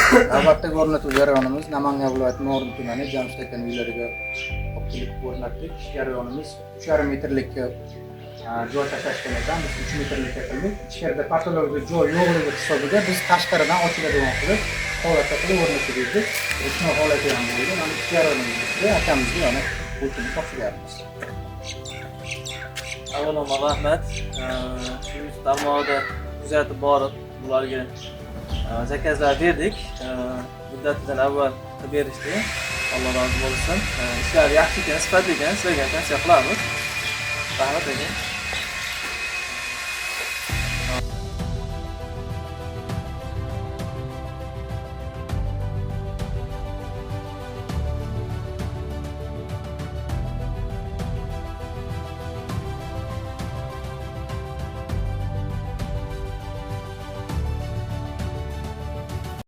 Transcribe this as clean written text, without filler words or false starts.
Navbatdagi o'rnatuv jarayonimiz Namangan viloyati Norin tumani Jamshid akaning uylariga olib kelib o'rnatdik. Jarayonimiz 3,5 metrlik joy tashlashgan ekan. Biz 3 metrlikka qildik. Ichkarida patologik joy yo'qligi hisobiga biz tashqaridan ochiladigan qilib holatda qilib o'rnatdik. Shunday holatda ham bo'ldi. Mana shu jarayonimizda akamizga yana o'tini topshiryapmiz. Avvalambor rahmat. Shu tarmog'ida kuzatib borib, bularga zakazlar berdik. Muddatidan avval qilib berishdi. Alloh rozi bo'lsin. Ishlar yaxshi ekan, sifatli ekan, sizlarga tavsiya qilamiz. Rahmat aka.